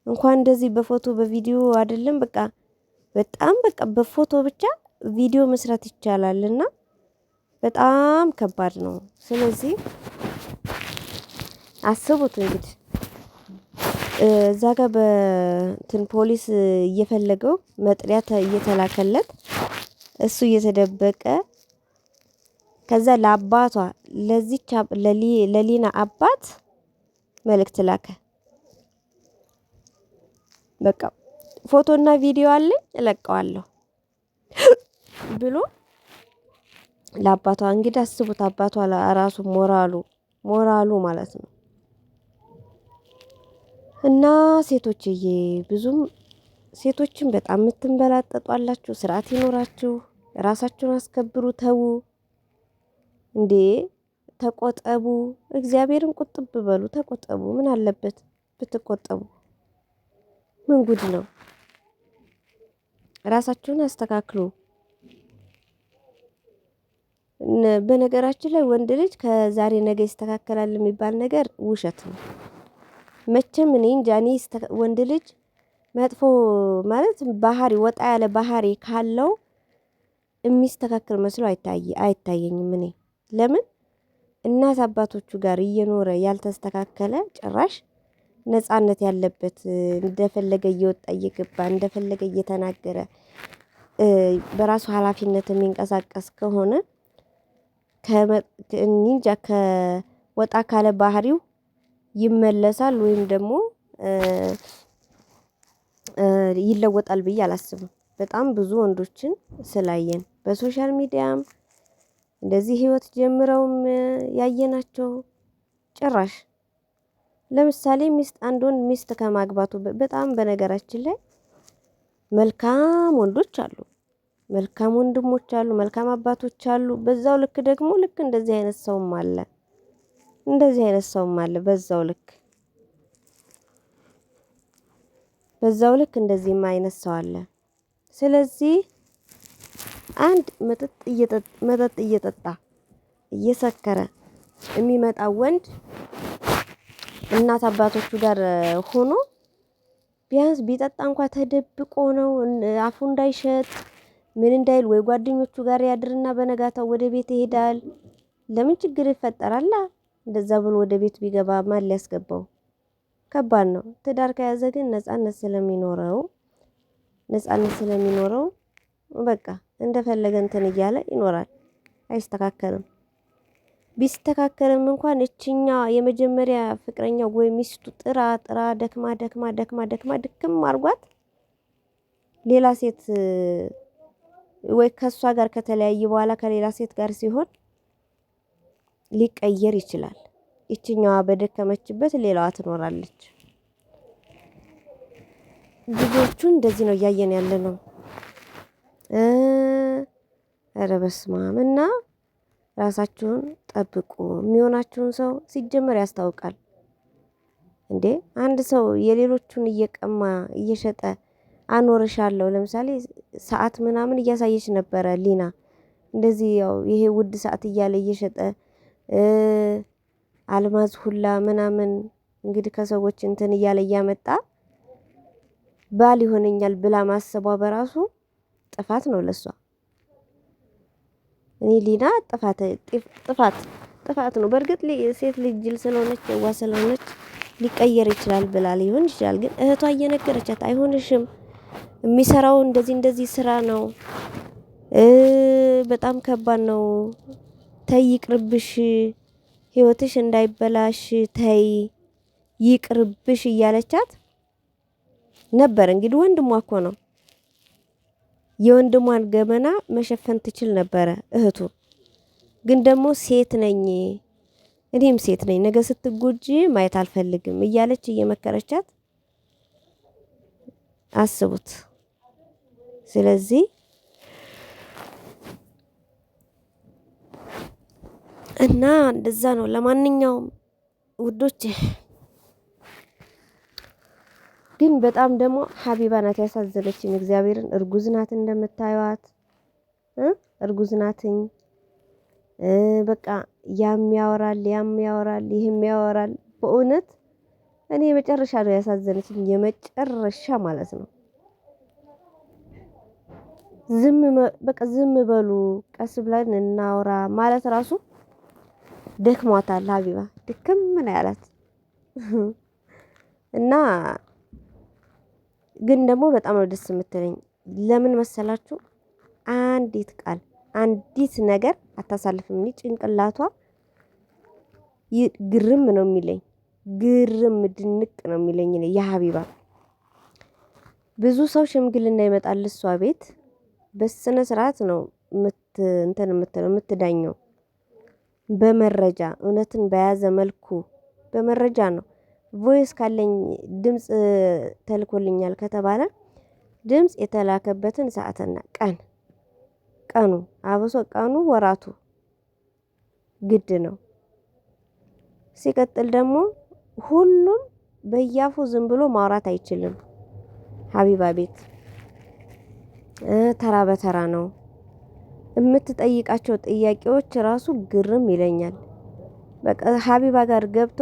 እንኳን እንደዚህ በፎቶ በቪዲዮ አይደለም በቃ በጣም በቃ በፎቶ ብቻ ቪዲዮ መስራት ይቻላልና በጣም ከባድ ነው። ስለዚህ አስቡት እንግዲህ እዛ ጋር በእንትን ፖሊስ እየፈለገው መጥሪያ እየተላከለት እሱ እየተደበቀ ከዛ ለአባቷ ለዚች ለሊና አባት መልእክት ላከ። በቃ ፎቶና ቪዲዮ አለኝ እለቀዋለሁ ብሎ ለአባቷ እንግዲህ አስቡት። አባቷ ራሱ ሞራሉ ማለት ነው። እና ሴቶችዬ ብዙም ሴቶችን በጣም የምትንበላጠጡ አላችሁ። ስርዓት ይኖራችሁ፣ ራሳችሁን አስከብሩ። ተዉ እንዴ ተቆጠቡ። እግዚአብሔርን ቁጥብ በሉ፣ ተቆጠቡ። ምን አለበት ብትቆጠቡ? ምን ጉድ ነው? ራሳችሁን አስተካክሉ። በነገራችን ላይ ወንድ ልጅ ከዛሬ ነገ ይስተካከላል የሚባል ነገር ውሸት ነው። መቼም እኔ እንጃ ወንድ ልጅ መጥፎ ማለት ባህሪ ወጣ ያለ ባህሪ ካለው የሚስተካከል መስሎ አይታየኝም። እኔ ለምን እናት አባቶቹ ጋር እየኖረ ያልተስተካከለ ጭራሽ ነጻነት ያለበት እንደፈለገ እየወጣ እየገባ እንደፈለገ እየተናገረ በራሱ ኃላፊነት የሚንቀሳቀስ ከሆነ እንጃ ከወጣ ካለ ባህሪው ይመለሳል ወይም ደግሞ ይለወጣል ብዬ አላስብም። በጣም ብዙ ወንዶችን ስላየን በሶሻል ሚዲያም እንደዚህ ህይወት ጀምረውም ያየናቸው ጭራሽ ለምሳሌ አንድ ወንድ ሚስት ከማግባቱ በጣም በነገራችን ላይ መልካም ወንዶች አሉ፣ መልካም ወንድሞች አሉ፣ መልካም አባቶች አሉ። በዛው ልክ ደግሞ ልክ እንደዚህ አይነት ሰውም አለ፣ እንደዚህ አይነት ሰውም አለ። በዛው ልክ እንደዚህም አይነት ሰው አለ። ስለዚህ አንድ መጠጥ እየጠጣ እየሰከረ የሚመጣ ወንድ እናት አባቶቹ ጋር ሆኖ ቢያንስ ቢጠጣ እንኳን ተደብቆ ነው አፉ እንዳይሸት ምን እንዳይል ወይ ጓደኞቹ ጋር ያድርና በነጋታው ወደ ቤት ይሄዳል። ለምን ችግር ይፈጠራል? እንደዛ ብሎ ወደ ቤት ቢገባ ማን ሊያስገባው? ከባድ ነው። ትዳር ከያዘ ግን ነፃነት ስለሚኖረው በቃ እንደፈለገ እንትን እያለ ይኖራል። አይስተካከልም። ቢስተካከልም እንኳን እችኛ የመጀመሪያ ፍቅረኛው ወይ ሚስቱ ጥራ ደክማ ድክም አርጓት ሌላ ሴት ወይ ከሷ ጋር ከተለያየ በኋላ ከሌላ ሴት ጋር ሲሆን ሊቀየር ይችላል። እችኛዋ በደከመችበት ሌላዋ ትኖራለች። ብዙዎቹ እንደዚህ ነው እያየን ያለ ነው። ኧረ በስመ አብ። እና ራሳችሁን ጠብቁ። የሚሆናችሁን ሰው ሲጀመር ያስታውቃል እንዴ። አንድ ሰው የሌሎቹን እየቀማ እየሸጠ አኖርሻለሁ። ለምሳሌ ሰዓት ምናምን እያሳየች ነበረ ሊና እንደዚህ ያው ይሄ ውድ ሰዓት እያለ እየሸጠ አልማዝ ሁላ ምናምን እንግዲህ ከሰዎች እንትን እያለ እያመጣ ባል ይሆነኛል ብላ ማሰቧ በራሱ ጥፋት ነው ለሷ። እኔ ሊና ጥፋት ነው። በእርግጥ ሴት ልጅ ጅል ስለሆነች የዋ ስለሆነች ሊቀየር ይችላል ብላ ሊሆን ይችላል። ግን እህቷ እየነገረቻት አይሆንሽም፣ የሚሰራው እንደዚህ ስራ ነው፣ በጣም ከባድ ነው፣ ተይ ይቅርብሽ፣ ህይወትሽ እንዳይበላሽ ተይ ይቅርብሽ እያለቻት ነበር። እንግዲህ ወንድሟ እኮ ነው። የወንድሟን ገመና መሸፈን ትችል ነበረ እህቱ። ግን ደግሞ ሴት ነኝ እኔም ሴት ነኝ ነገ ስትጎጂ ማየት አልፈልግም እያለች እየመከረቻት አስቡት። ስለዚህ እና እንደዛ ነው። ለማንኛውም ውዶች ግን በጣም ደግሞ ሀቢባ ናት ያሳዘነችኝ። እግዚአብሔርን እርጉዝ ናት እንደምታዩት እርጉዝ ናትኝ። በቃ ያም ያወራል ይህም ያወራል። በእውነት እኔ የመጨረሻ ነው ያሳዘነችኝ፣ የመጨረሻ ማለት ነው። ዝም በሉ ቀስ ብለን እናውራ ማለት ራሱ ደክሟታል። ሀቢባ ድክም ምን ያላት እና ግን ደግሞ በጣም ነው ደስ የምትለኝ። ለምን መሰላችሁ? አንዲት ቃል አንዲት ነገር አታሳልፍም። እኔ ጭንቅላቷ ግርም ነው የሚለኝ፣ ግርም ድንቅ ነው የሚለኝ። የሀቢባ ብዙ ሰው ሽምግልና ይመጣል እሷ ቤት በስነ ስርዓት ነው የምትዳኘው። በመረጃ እውነትን በያዘ መልኩ በመረጃ ነው። ቮይስ ካለኝ ድምጽ ተልኮልኛል ከተባለ ድምጽ የተላከበትን ሰዓትና ቀኑ አብሶ ቀኑ ወራቱ ግድ ነው። ሲቀጥል ደግሞ ሁሉም በያፉ ዝም ብሎ ማውራት አይችልም። ሀቢባ ቤት ተራ በተራ ነው የምትጠይቃቸው ጥያቄዎች ራሱ ግርም ይለኛል። በቃ ሀቢባ ጋር ገብቶ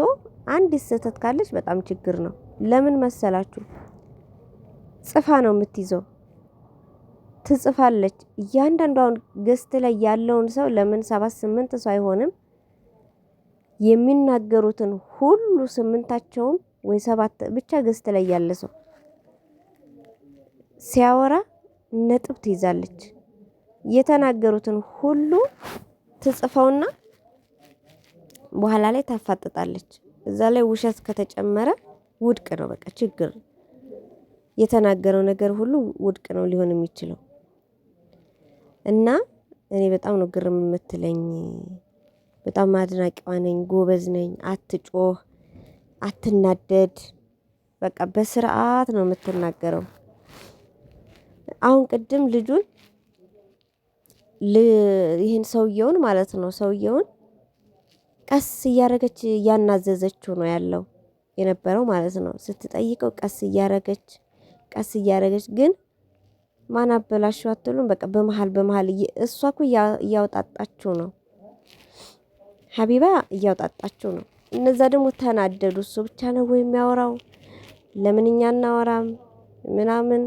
አንዲት ስህተት ካለች በጣም ችግር ነው። ለምን መሰላችሁ? ጽፋ ነው የምትይዘው፣ ትጽፋለች። እያንዳንዷን ገስት ላይ ያለውን ሰው ለምን 7-8 ሰው አይሆንም የሚናገሩትን ሁሉ 8ቸውም ወይ 7 ብቻ ገስት ላይ ያለ ሰው ሲያወራ ነጥብ ትይዛለች። የተናገሩትን ሁሉ ትጽፈውና በኋላ ላይ ታፋጥጣለች። እዛ ላይ ውሸት ከተጨመረ ውድቅ ነው፣ በቃ ችግር። የተናገረው ነገር ሁሉ ውድቅ ነው ሊሆን የሚችለው። እና እኔ በጣም ነው ግርም የምትለኝ። በጣም አድናቂዋ ነኝ። ጎበዝ ነኝ። አትጮህ፣ አትናደድ። በቃ በስርዓት ነው የምትናገረው። አሁን ቅድም ልጁን ይህን ሰውየውን ማለት ነው ሰውየውን ቀስ እያረገች እያናዘዘችው ነው ያለው የነበረው ማለት ነው። ስትጠይቀው ቀስ እያረገች ግን ማን አበላሽው አትሉም? በቃ በመሃል እሷ እኮ እያወጣጣችው ነው፣ ሀቢባ እያወጣጣችው ነው። እነዛ ደግሞ ተናደዱ። እሱ ብቻ ነው ወይ የሚያወራው? ለምን እኛ እናወራም ምናምን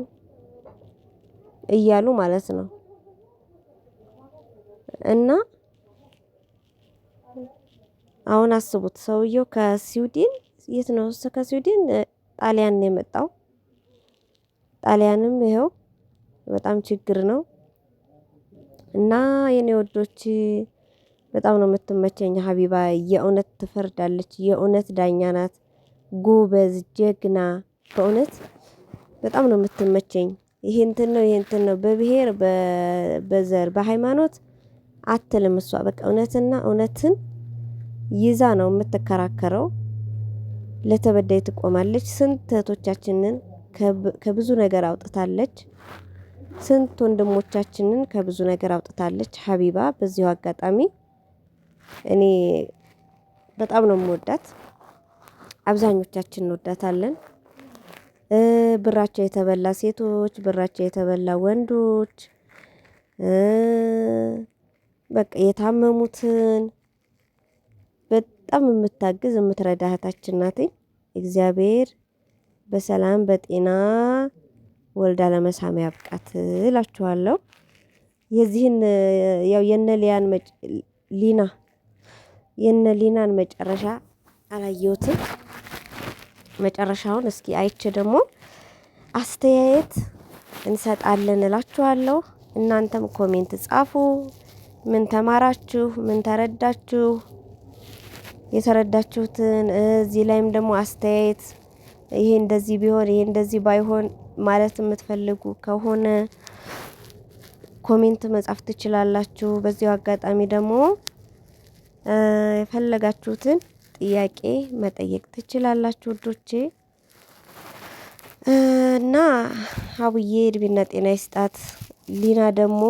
እያሉ ማለት ነው። እና አሁን አስቡት፣ ሰውየው ከስዊድን የት ነው እሱ? ከስዊድን ጣሊያን ነው የመጣው። ጣሊያንም ይኸው በጣም ችግር ነው። እና የኔ ወዶች በጣም ነው የምትመቸኝ ሀቢባ። የእውነት ትፈርዳለች። የእውነት ዳኛ ናት። ጎበዝ፣ ጀግና። በእውነት በጣም ነው የምትመቸኝ። ይሄ እንትን ነው በብሔር በዘር በሃይማኖት አትልም እሷ። በቃ እውነትን ይዛ ነው የምትከራከረው። ለተበዳይ ትቆማለች። ስንት እህቶቻችንን ከብዙ ነገር አውጥታለች። ስንት ወንድሞቻችንን ከብዙ ነገር አውጥታለች ሀቢባ። በዚሁ አጋጣሚ እኔ በጣም ነው የምወዳት። አብዛኞቻችን እንወዳታለን። ብራቸው የተበላ ሴቶች፣ ብራቸው የተበላ ወንዶች፣ በቃ የታመሙትን በጣም የምታግዝ የምትረዳ እህታችን ናት። እግዚአብሔር በሰላም በጤና ወልዳ ለመሳም ያብቃት እላችኋለሁ። የዚህን ያው የነ ሊናን መጨረሻ አላየሁትም። መጨረሻውን እስኪ አይቼ ደግሞ አስተያየት እንሰጣለን እላችኋለሁ። እናንተም ኮሜንት ጻፉ። ምን ተማራችሁ? ምን ተረዳችሁ? የተረዳችሁትን እዚህ ላይም ደግሞ አስተያየት ይሄ እንደዚህ ቢሆን ይሄ እንደዚህ ባይሆን ማለት የምትፈልጉ ከሆነ ኮሜንት መጻፍ ትችላላችሁ። በዚሁ አጋጣሚ ደግሞ የፈለጋችሁትን ጥያቄ መጠየቅ ትችላላችሁ ውዶቼ። እና አቡዬ እድሜና ጤና ይስጣት። ሊና ደግሞ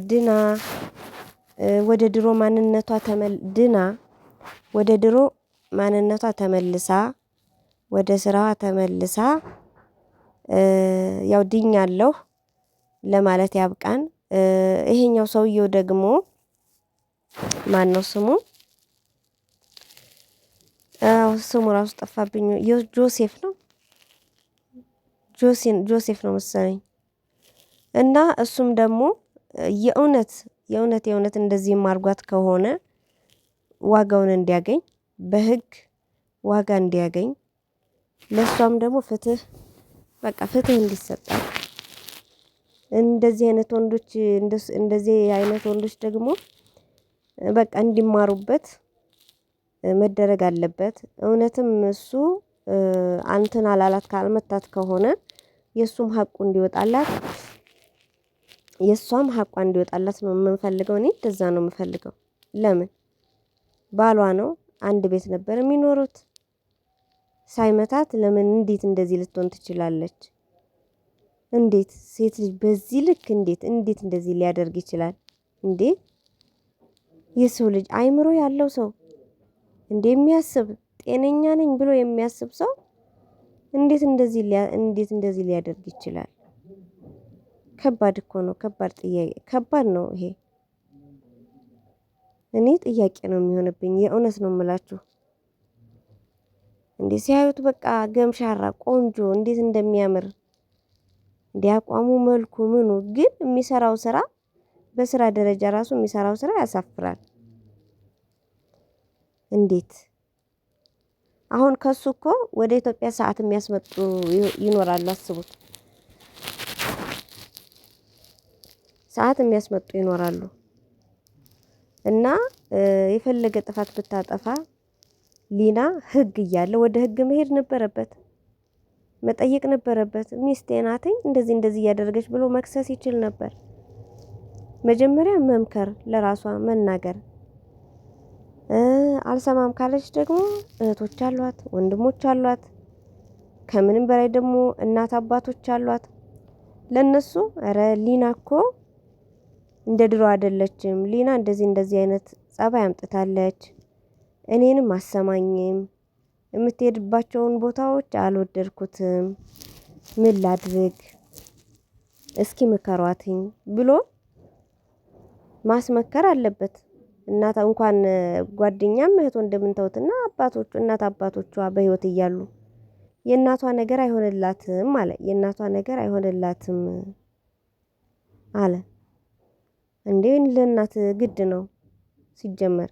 ድና ወደ ድሮ ማንነቷ ተመልሳ ወደ ስራዋ ተመልሳ ያው ድኛለሁ ለማለት ያብቃን። ይሄኛው ሰውየው ደግሞ ማን ነው ስሙ? ስሙ ራሱ ጠፋብኝ። ጆሴፍ ነው መሰለኝ። እና እሱም ደግሞ የእውነት እንደዚህ ማርጓት ከሆነ ዋጋውን እንዲያገኝ በህግ ዋጋ እንዲያገኝ ለሷም ደግሞ ፍትህ እንዲሰጣት እንደዚህ አይነት ወንዶች ደግሞ በቃ እንዲማሩበት መደረግ አለበት። እውነትም እሱ አንተን አላላት ካልመታት ከሆነ የሱም ሀቁ እንዲወጣላት የሷም ሀቋ እንዲወጣላት ነው የምንፈልገው። እኔ እንደዛ ነው የምፈልገው። ለምን ባሏ ነው፣ አንድ ቤት ነበር የሚኖሩት። ሳይመታት ለምን እንዴት እንደዚህ ልትሆን ትችላለች? እንዴት ሴት ልጅ በዚህ ልክ እንዴት እንደዚህ ሊያደርግ ይችላል እንዴ? የሰው ልጅ አይምሮ ያለው ሰው የሚያስብ ጤነኛ ነኝ ብሎ የሚያስብ ሰው እንዴት እንደዚህ ሊያደርግ ይችላል? ከባድ እኮ ነው። ከባድ ነው ይሄ። እኔ ጥያቄ ነው የሚሆንብኝ። የእውነት ነው የምላችሁ። እንዴ ሲያዩት በቃ ገምሻራ ቆንጆ እንዴት እንደሚያምር እንዲያቋሙ መልኩ ምኑ፣ ግን የሚሰራው ስራ በስራ ደረጃ ራሱ የሚሰራው ስራ ያሳፍራል። እንዴት አሁን ከሱ እኮ ወደ ኢትዮጵያ ሰዓት የሚያስመጡ ይኖራሉ። አስቡት፣ ሰዓት የሚያስመጡ ይኖራሉ። እና የፈለገ ጥፋት ብታጠፋ ሊና ህግ እያለ ወደ ህግ መሄድ ነበረበት። መጠየቅ ነበረበት። ሚስቴ ናትኝ እንደዚህ እያደረገች ብሎ መክሰስ ይችል ነበር። መጀመሪያ መምከር፣ ለራሷ መናገር። አልሰማም ካለች ደግሞ እህቶች አሏት፣ ወንድሞች አሏት። ከምንም በላይ ደግሞ እናት አባቶች አሏት። ለነሱ ኧረ ሊና እኮ እንደ ድሮ አይደለችም፣ ሊና እንደዚህ አይነት ጸባይ አምጥታለች፣ እኔንም አሰማኝም፣ የምትሄድባቸውን ቦታዎች አልወደድኩትም፣ ምን ላድርግ እስኪ ምከሯትኝ ብሎ ማስመከር አለበት። እናት እንኳን ጓደኛም እህት ወንድምንተውትና አባቶቹ እናት አባቶቿ በህይወት እያሉ የእናቷ ነገር አይሆንላትም አለ። የእናቷ ነገር አይሆንላትም አለ። እንዴ ለእናት ግድ ነው ሲጀመር።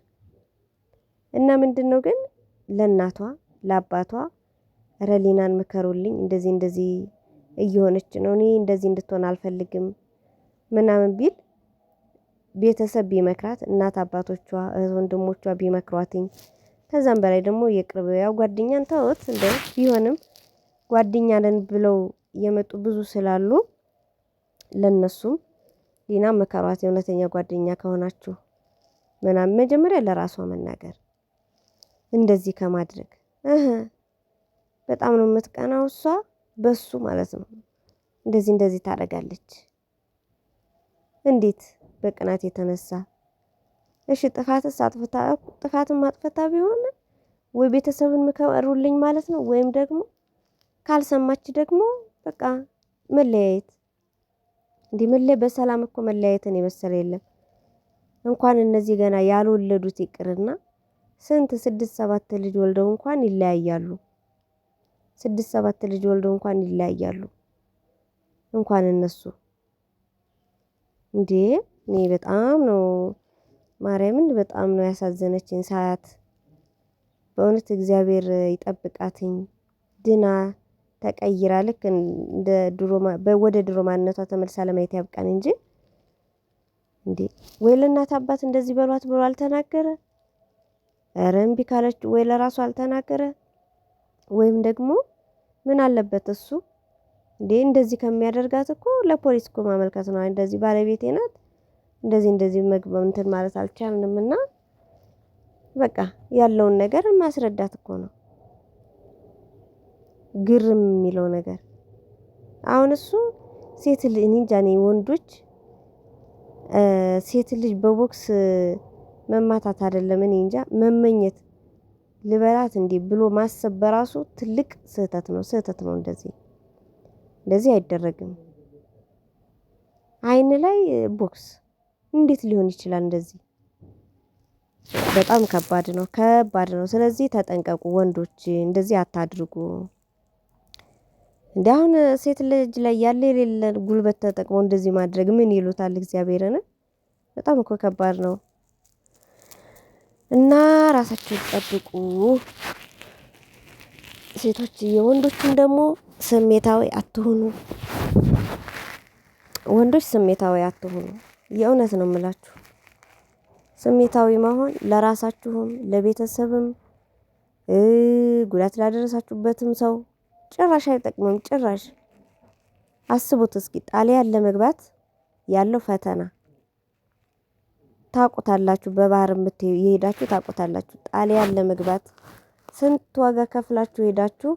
እና ምንድነው ግን ለእናቷ ለአባቷ ረሊናን ምከሩልኝ፣ እንደዚህ እየሆነች ነው፣ እኔ እንደዚህ እንድትሆን አልፈልግም ምናምን ቢል ቤተሰብ ቢመክራት፣ እናት አባቶቿ እህት ወንድሞቿ ቢመክሯትኝ፣ ከዛም በላይ ደግሞ የቅርብ ያው ጓደኛን ተውት እንደው ቢሆንም ጓደኛ ነን ብለው የመጡ ብዙ ስላሉ ለነሱም ሊና መከሯት፣ የእውነተኛ ጓደኛ ከሆናችሁ ምናምን መጀመሪያ ለራሷ መናገር እንደዚህ ከማድረግ በጣም ነው የምትቀናው እሷ በሱ ማለት ነው። እንደዚህ ታደርጋለች። እንዴት በቅናት የተነሳ እሺ፣ ጥፋትን ማጥፈታ ቢሆን ወይ ቤተሰብን ምከሩልኝ ማለት ነው፣ ወይም ደግሞ ካልሰማች ደግሞ በቃ መለያየት። እንዲህ በሰላም እኮ መለያየትን የመሰለ የለም። እንኳን እነዚህ ገና ያልወለዱት ይቅርና ስንት 6-7 ልጅ ወልደው እንኳን ይለያያሉ። 6-7 ልጅ ወልደው እንኳን ይለያያሉ። እንኳን እነሱ እንዴ እኔ በጣም ነው ማርያምን በጣም ነው ያሳዘነችኝ ሳያት። በእውነት እግዚአብሔር ይጠብቃትኝ፣ ድና ተቀይራ ልክ እንደ ድሮ ወደ ድሮ ማንነቷ ተመልሳ ለማየት ያብቃን እንጂ እንዴ ወይ ለእናት አባት እንደዚህ በሏት ብሎ አልተናገረ? ኧረ እምቢ ካለች ወይ ለራሱ አልተናገረ? ወይም ደግሞ ምን አለበት እሱ እንዴ እንደዚህ ከሚያደርጋት እኮ ለፖሊስ እኮ ማመልከት ነው። እንደዚህ ባለቤቴ ናት እንደዚህ መግባብ እንትን ማለት አልቻልንም እና በቃ ያለውን ነገር ማስረዳት እኮ ነው። ግርም የሚለው ነገር አሁን እሱ ሴት ልጅ እንጃ እኔ ወንዶች ሴት ልጅ በቦክስ መማታት አይደለም እኔ እንጃ መመኘት ልበላት እንዲህ ብሎ ማሰብ በራሱ ትልቅ ስህተት ነው። እንደዚህ አይደረግም። አይን ላይ ቦክስ እንዴት ሊሆን ይችላል? እንደዚህ በጣም ከባድ ነው። ስለዚህ ተጠንቀቁ ወንዶች፣ እንደዚህ አታድርጉ። እንዴ አሁን ሴት ልጅ ላይ ያለ የሌለ ጉልበት ተጠቅሞ እንደዚህ ማድረግ ምን ይሉታል? እግዚአብሔርን በጣም እኮ ከባድ ነው። እና ራሳችሁን ጠብቁ ሴቶች። የወንዶችን ደግሞ ስሜታዊ አትሁኑ። ወንዶች ስሜታዊ አትሁኑ። የእውነት ነው የምላችሁ። ስሜታዊ መሆን ለራሳችሁም ለቤተሰብም ጉዳት ላደረሳችሁበትም ሰው ጭራሽ አይጠቅምም። ጭራሽ አስቡት እስኪ ጣሊያን ለመግባት ያለው ፈተና ታውቁታላችሁ። በባህር የሄዳችሁ ታውቁታላችሁ። ጣሊያን ለመግባት ስንት ዋጋ ከፍላችሁ ሄዳችሁ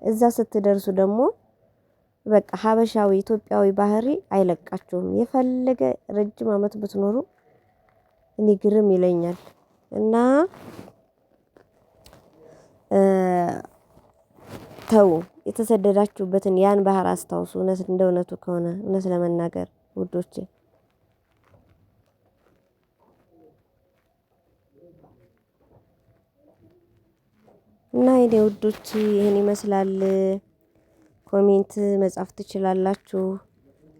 እዛ ስትደርሱ ደግሞ በቃ ሀበሻዊ ኢትዮጵያዊ ባህሪ አይለቃችሁም። የፈለገ ረጅም ዓመት ብትኖሩ እኔ ግርም ይለኛል። እና ተው የተሰደዳችሁበትን ያን ባህር አስታውሱ። እንደ እውነቱ ከሆነ እውነት ለመናገር ውዶቼ እና የኔ ውዶች ይሄን ይመስላል። ኮሜንት መጻፍ ትችላላችሁ።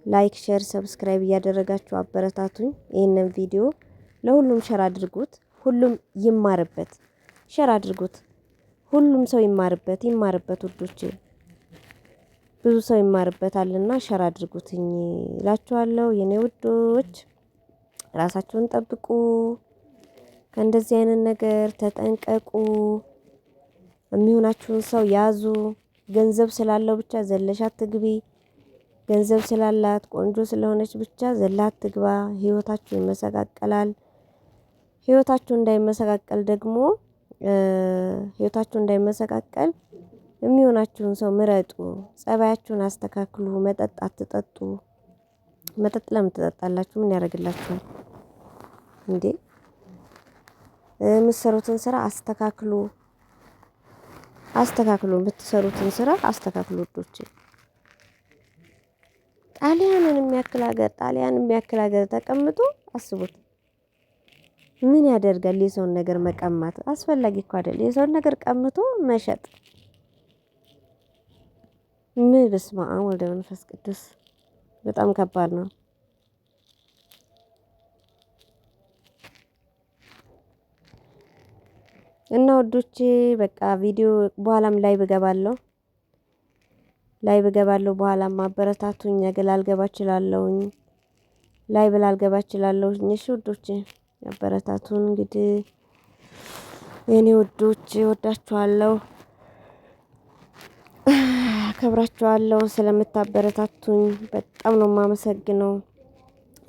ላይክ፣ ሼር፣ ሰብስክራይብ እያደረጋችሁ አበረታቱኝ። ይሄንን ቪዲዮ ለሁሉም ሼር አድርጉት። ሁሉም ይማርበት። ሼር አድርጉት። ሁሉም ሰው ይማርበት ውዶቼ። ብዙ ሰው ይማርበታልና ሼር አድርጉትኝ እላችኋለሁ የኔ ውዶች። ራሳችሁን ጠብቁ። ከእንደዚህ አይነት ነገር ተጠንቀቁ። የሚሆናችሁን ሰው ያዙ። ገንዘብ ስላለው ብቻ ዘለሽ አትግቢ። ገንዘብ ስላላት ቆንጆ ስለሆነች ብቻ ዘላ አትግባ። ህይወታችሁ ይመሰቃቀላል። ህይወታችሁ እንዳይመሰቃቀል ደግሞ የሚሆናችሁን ሰው ምረጡ። ጸባያችሁን አስተካክሉ። መጠጥ አትጠጡ። መጠጥ ለምን ትጠጣላችሁ? ምን ያደርግላችኋል እንዴ? የምትሰሩትን ስራ አስተካክሉ። የምትሰሩትን ስራ አስተካክሉ ውዶቼ። ጣሊያንን የሚያክል ሀገር ተቀምጦ አስቡት። ምን ያደርጋል? የሰውን ነገር መቀማት አስፈላጊ እኮ አይደል? የሰውን ነገር ቀምቶ መሸጥ በስመ አብ ወወልድ ወመንፈስ ቅዱስ በጣም ከባድ ነው። እና ወዶቼ በቃ ቪዲዮ በኋላም ላይቭ እገባለሁ። በኋላም አበረታቱኝ። ነገ ላልገባ እችላለሁኝ። ላይቭ ላልገባ እችላለሁኝ። እሺ ወዶቼ አበረታቱን። እንግዲህ የኔ ወዶች ወዳችኋለሁ፣ አከብራችኋለሁ። ስለምታበረታቱኝ በጣም ነው የማመሰግነው።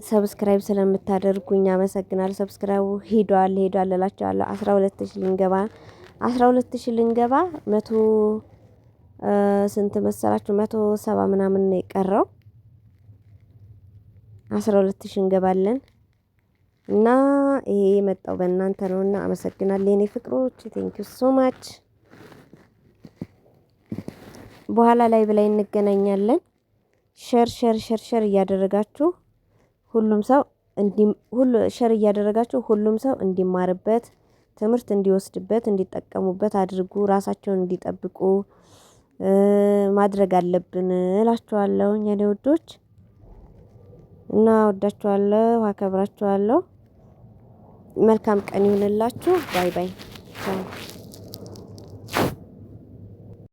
ሰብስክራይብ ስለምታደርጉኝ አመሰግናለሁ። ሰብስክራይቡ ሄዷል እላችኋለሁ። 12,000 ልንገባ 100 ስንት መሰላችሁ? 170 ምናምን ነው የቀረው። 12,000 እንገባለን እና ይሄ የመጣው በእናንተ ነውና አመሰግናለሁ የኔ ፍቅሮች። ቴንክ ዩ ሶ ማች። በኋላ ላይ እንገናኛለን። ሸር እያደረጋችሁ ሁሉም ሰው እንዲማርበት፣ ትምህርት እንዲወስድበት፣ እንዲጠቀሙበት አድርጉ። ራሳቸውን እንዲጠብቁ ማድረግ አለብን እላችኋለሁ የኔ ውዶች እና ወዳችኋለሁ፣ አከብራችኋለሁ። መልካም ቀን ይሁንላችሁ። ባይ ባይ። ቻው